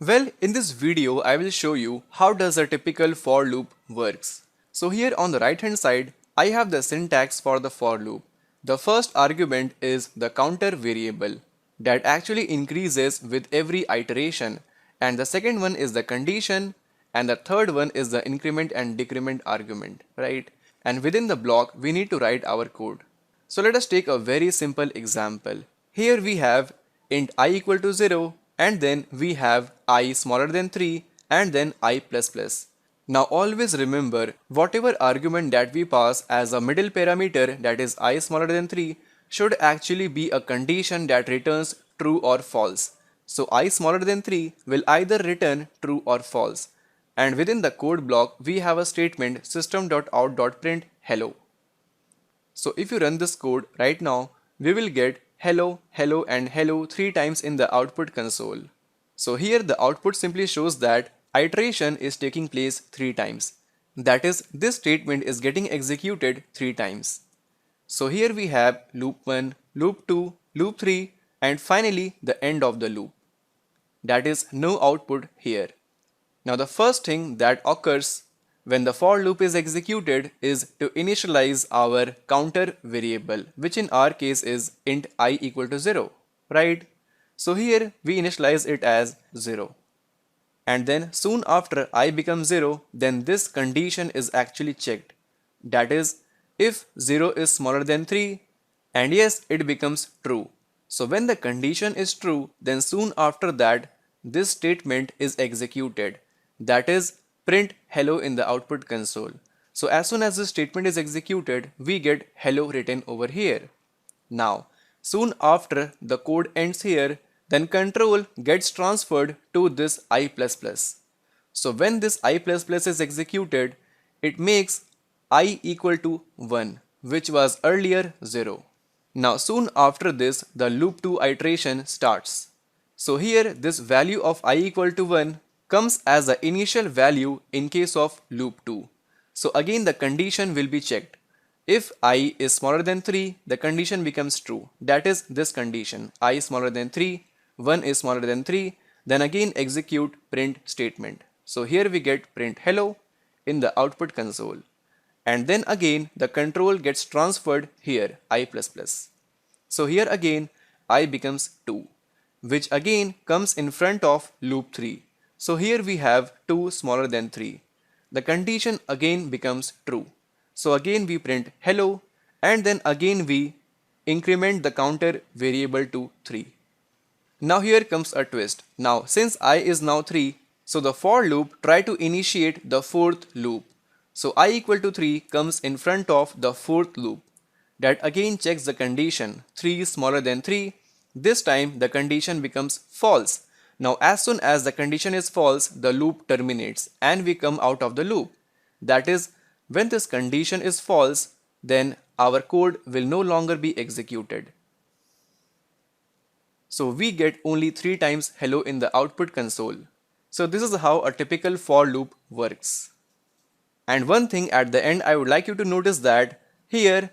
Well, in this video, I will show you how does a typical for loop works. So here on the right hand side, I have the syntax for the for loop. The first argument is the counter variable that actually increases with every iteration, and the second one is the condition, and the third one is the increment and decrement argument, right? And within the block, we need to write our code. So let us take a very simple example. Here we have int I equal to 0, and then we have I smaller than 3 and then I plus plus. Now always remember, whatever argument that we pass as a middle parameter, that is I smaller than 3, should actually be a condition that returns true or false. So I smaller than 3 will either return true or false. And within the code block, we have a statement system.out.print hello. So if you run this code right now, we will get hello, hello and hello 3 times in the output console. So here the output simply shows that iteration is taking place 3 times. That is, this statement is getting executed 3 times. So here we have loop 1, loop 2, loop 3 and finally the end of the loop. That is no output here. Now the first thing that occurs when the for loop is executed is to initialize our counter variable, which in our case is int I equal to 0, right? So here we initialize it as 0. And then soon after I becomes 0, then this condition is actually checked. That is, if 0 is smaller than 3, and yes, it becomes true. So when the condition is true, then soon after that, this statement is executed. That is, print hello in the output console. So as soon as this statement is executed, we get hello written over here. Now, soon after the code ends here, then control gets transferred to this I++. So when this I++ is executed, it makes I equal to 1, which was earlier 0. Now soon after this, the loop 2 iteration starts. So here this value of I equal to 1 comes as the initial value in case of loop 2. So again the condition will be checked. If I is smaller than 3, the condition becomes true. That is this condition, I is smaller than 3, 1 is smaller than 3, then again execute print statement. So here we get print hello in the output console. And then again the control gets transferred here, I++. So here again I becomes 2, which again comes in front of loop 3. So here we have 2 smaller than 3. The condition again becomes true. So again we print hello and then again we increment the counter variable to 3. Now here comes a twist. Now since I is now 3, so the for loop try to initiate the fourth loop. So I equal to 3 comes in front of the fourth loop. That again checks the condition 3 is smaller than 3. This time the condition becomes false. Now as soon as the condition is false, the loop terminates and we come out of the loop. That is, when this condition is false, then our code will no longer be executed. So we get only 3 times hello in the output console. So this is how a typical for loop works. And one thing at the end I would like you to notice that here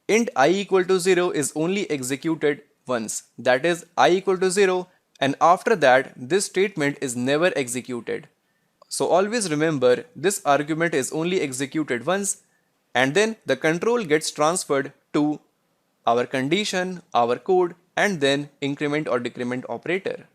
int I equal to 0 is only executed once. That is, I equal to 0, and after that this statement is never executed. So always remember, this argument is only executed once and then the control gets transferred to our condition, our code and then increment or decrement operator.